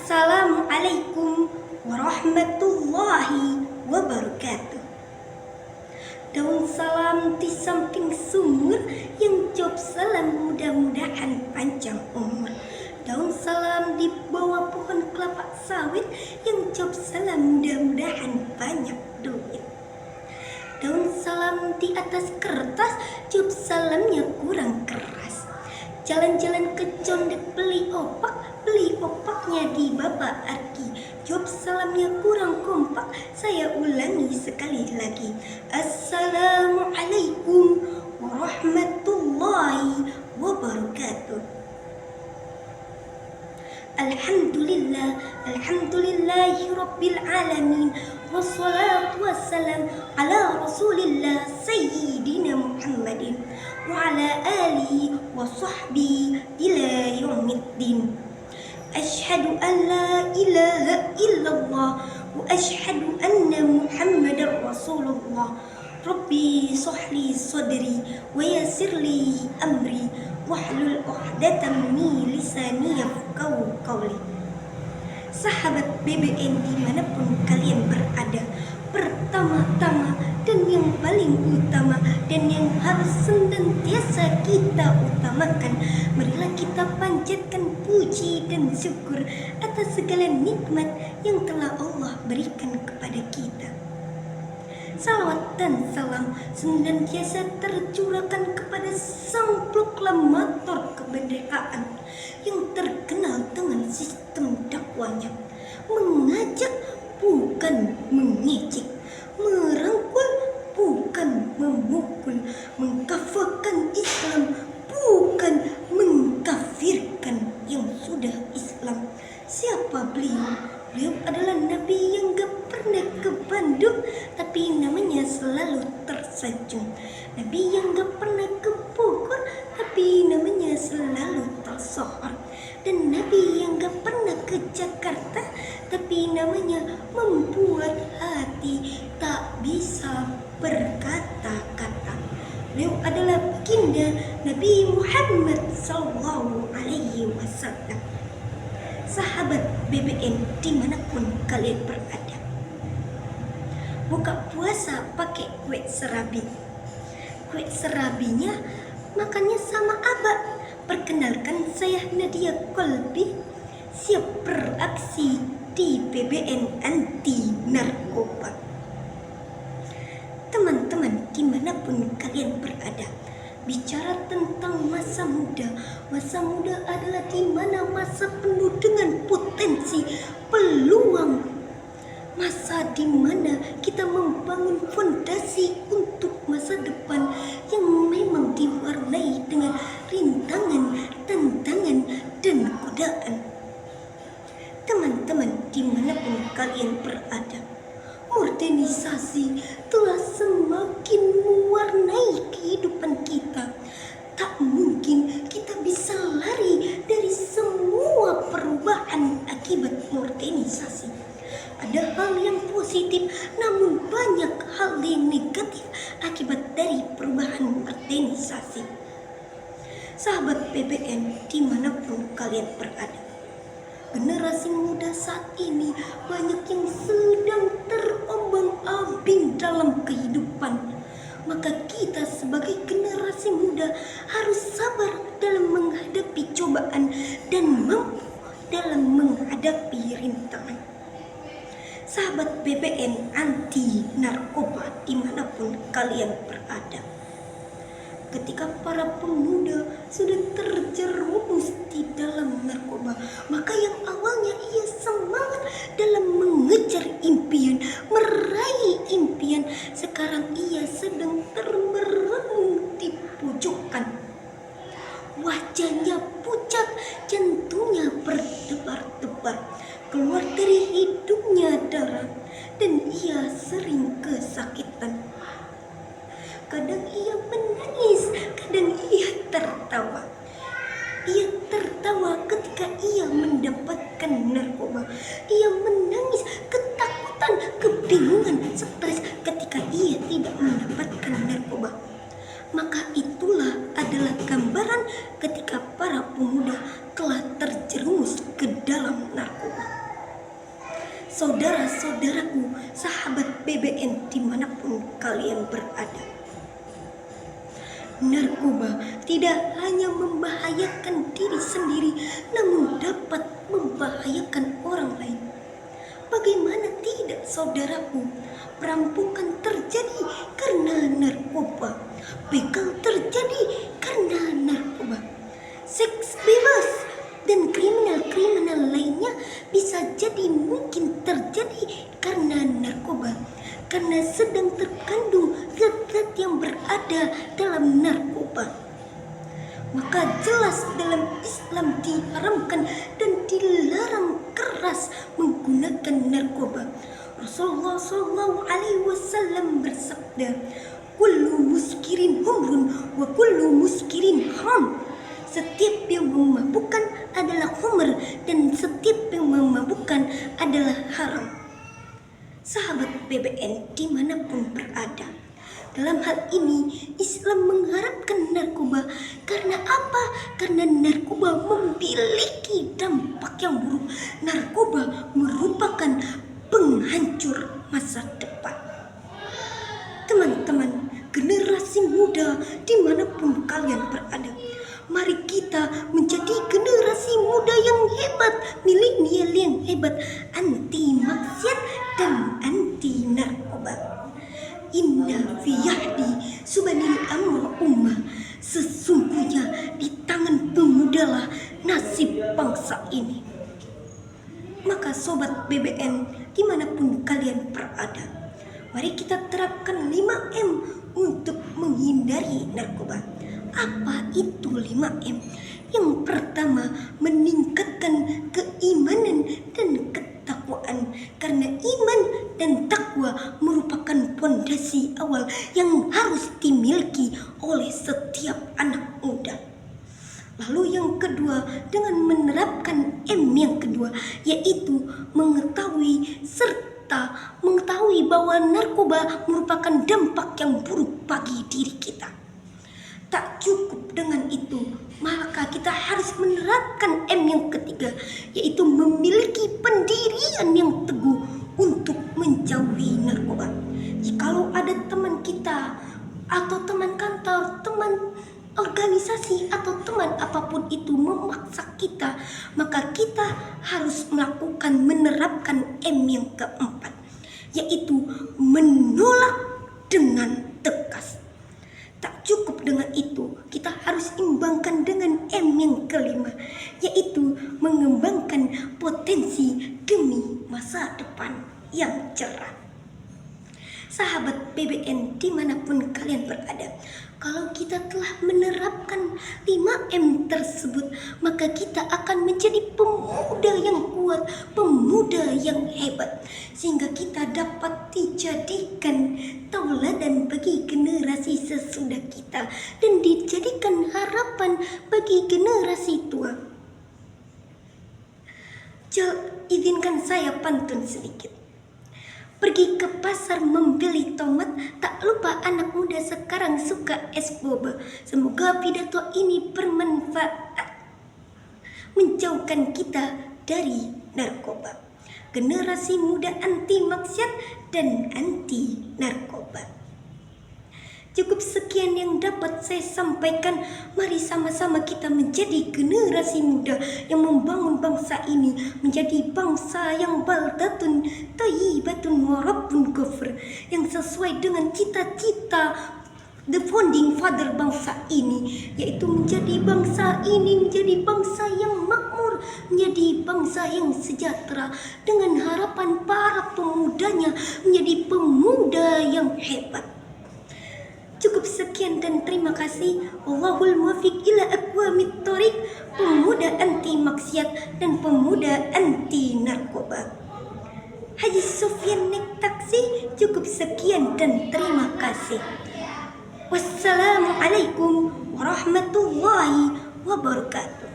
Assalamualaikum warahmatullahi wabarakatuh. Daun salam di samping sumur, yang jawab salam mudah-mudahan panjang umur. Daun salam di bawah pohon kelapa sawit, yang jawab salam mudah-mudahan banyak duit. Daun salam di atas kertas, jawab salamnya kurang keras. Jalan-jalan ke condet beli opaknya di Bapak Arki. Jawab salamnya kurang kompak, saya ulangi sekali lagi. Assalamualaikum warahmatullahi wabarakatuh. Alhamdulillahi rabbil alamin. Wassalatu wassalam ala rasulillah sayyidina Muhammadin wa ala alihi wa sahbihi ila yaumiddin. Asyhadu an la ilaha illallah wa asyhadu anna Muhammadar Rasulullah. Rabbi sahli sadri wa yassirli amri wahlul 'uqdatam min lisani yafqahu qawli. Sahabat BBN dimanapun kalian berada, pertama-tama dan yang paling utama dan yang harus senantiasa kita utamakan, marilah kita panjatkan puji dan syukur atas segala nikmat yang telah Allah berikan kepada kita. Salawat dan salam senantiasa tercurahkan kepada sang proklamator kemerdekaan yang terkenal dengan sistem dakwanya, mengajak bukan mengejek, merangkul bukan memukul, mengkafirkan Islam bukan mengkafirkan yang sudah Islam. Siapa beliau? Beliau adalah Nabi yang gak pernah ke Bandung, tapi namanya selalu tersanjung. Nabi yang gak pernah ke Bogor, tapi namanya selalu tersohor. Dan Nabi yang gak pernah ke Jakarta, tapi namanya membuat hati tak bisa berkata-kata. Beliau adalah baginda Nabi Muhammad SAW. Sahabat BBN dimanapun kalian berada, buka puasa pakai kue serabi. Kue serabinya makannya sama abak. Perkenalkan, saya Nadia Kolbi, siap beraksi di BBN anti narkoba. Teman-teman dimanapun kalian berada, bicara tentang masa muda. Masa muda adalah di mana masa penuh dengan potensi, peluang. Masa di mana kita membangun fondasi untuk masa depan yang memang diwarnai dengan rintangan, tantangan, dan godaan. Teman-teman dimanapun kalian berada, modernisasi telah semakin mewarnai kehidupan kita. Tak mungkin kita bisa lari dari semua perubahan akibat modernisasi. Ada hal yang positif, namun banyak hal yang negatif akibat dari perubahan modernisasi. Sahabat BBN dimanapun kalian berada, generasi muda saat ini banyak yang sedang terombang-ambing dalam kehidupan. Maka kita sebagai generasi muda harus sabar dalam menghadapi cobaan dan mampu dalam menghadapi rintangan. Sahabat BBN anti narkoba dimanapun kalian berada, ketika para pemuda sudah terjerumus di dalam narkoba, maka yang awalnya ia semangat dalam mengejar impian, meraih impian, sekarang ia sedang termerung di pojokan. Wajahnya pucat, jantungnya berdebar-debar, keluar dari hidungnya darah, dan ia sering kesakitan. Kadang ia menangis, kadang ia tertawa. Ia tertawa ketika ia mendapatkan narkoba. Ia menangis ketakutan, kebingungan, stres ketika ia tidak mendapatkan narkoba. Maka itulah adalah gambaran ketika para pemuda telah terjerumus ke dalam narkoba. saudara-saudaraku, sahabat BBN dimanapun kalian berada. Narkoba tidak hanya membahayakan diri sendiri, namun dapat membahayakan orang lain. Bagaimana tidak, saudaraku? Perampokan terjadi karena narkoba, begal terjadi karena narkoba, seks bebas dan kriminal-kriminal lainnya bisa jadi mungkin terjadi karena narkoba, karena sedang terkandung zat-zat yang berada dalam narkoba. Maka jelas dalam Islam diharamkan dan dilarang keras menggunakan narkoba. Rasulullah SAW bersabda, "Kullu muskirin humrun wa kullu muskirin haram." Setiap yang memabukkan adalah khamr dan setiap yang memabukkan adalah haram. Sahabat BBN dimanapun berada, dalam hal ini Islam mengharapkan narkoba. Karena apa? Karena narkoba memiliki dampak yang buruk. Narkoba merupakan penghancur masa depan. Teman-teman, generasi muda dimanapun kalian berada, mari kita menjadi generasi muda yang hebat, milenial yang hebat, anti maksiat dan anti narkoba. Inna fi yahdi subhanil amr ummah. Sesungguhnya di tangan pemudalah nasib bangsa ini. Maka sobat BBN dimanapun kalian berada, mari kita terapkan 5M untuk menghindari narkoba. Apa itu 5M? Yang pertama, meningkatkan keimanan dan ketakwaan. Karena iman dan takwa merupakan fondasi awal yang harus dimiliki oleh setiap anak muda. Lalu yang kedua, dengan menerapkan M yang kedua, yaitu mengetahui bahwa narkoba merupakan dampak yang buruk bagi diri kita. Tak cukup dengan itu, maka kita harus menerapkan M yang ketiga, yaitu memiliki pendirian yang teguh untuk menjauhi narkoba. Jikalau ada teman kita atau teman kantor, teman organisasi atau teman apapun itu memaksa kita, maka kita harus menerapkan M yang keempat, yaitu menolak dengan tegas. Tak cukup dengan itu, kita harus imbangkan dengan M yang kelima, yaitu mengembangkan potensi demi masa depan yang cerah. Sahabat BBN dimanapun kalian berada, kalau kita telah menerapkan 5M tersebut, maka kita akan menjadi pemuda yang kuat, pemuda yang hebat, sehingga kita dapat dijadikan tauladan bagi generasi sesudah kita dan dijadikan harapan bagi generasi tua. Izinkan saya pantun sedikit. Pergi ke pasar membeli tomat, tak lupa anak muda sekarang suka es boba. Semoga pidato ini bermanfaat, menjauhkan kita dari narkoba. Generasi muda anti maksiat dan anti narkoba. Cukup sekian yang dapat saya sampaikan. Mari sama-sama kita menjadi generasi muda yang membangun bangsa ini menjadi bangsa yang baldatun thayyibatun wa rabbun ghafur, yang sesuai dengan cita-cita the founding father bangsa ini, yaitu menjadi bangsa ini menjadi bangsa yang makmur, menjadi bangsa yang sejahtera, dengan harapan para pemudanya menjadi pemuda yang hebat. Cukup sekian dan terima kasih. Wallahul muwaffiq ila aqwamit thoriq. Pemuda anti maksiat dan pemuda anti narkoba. Haji Sofyan naik taksi. Cukup sekian dan terima kasih. Wassalamualaikum warahmatullahi wabarakatuh.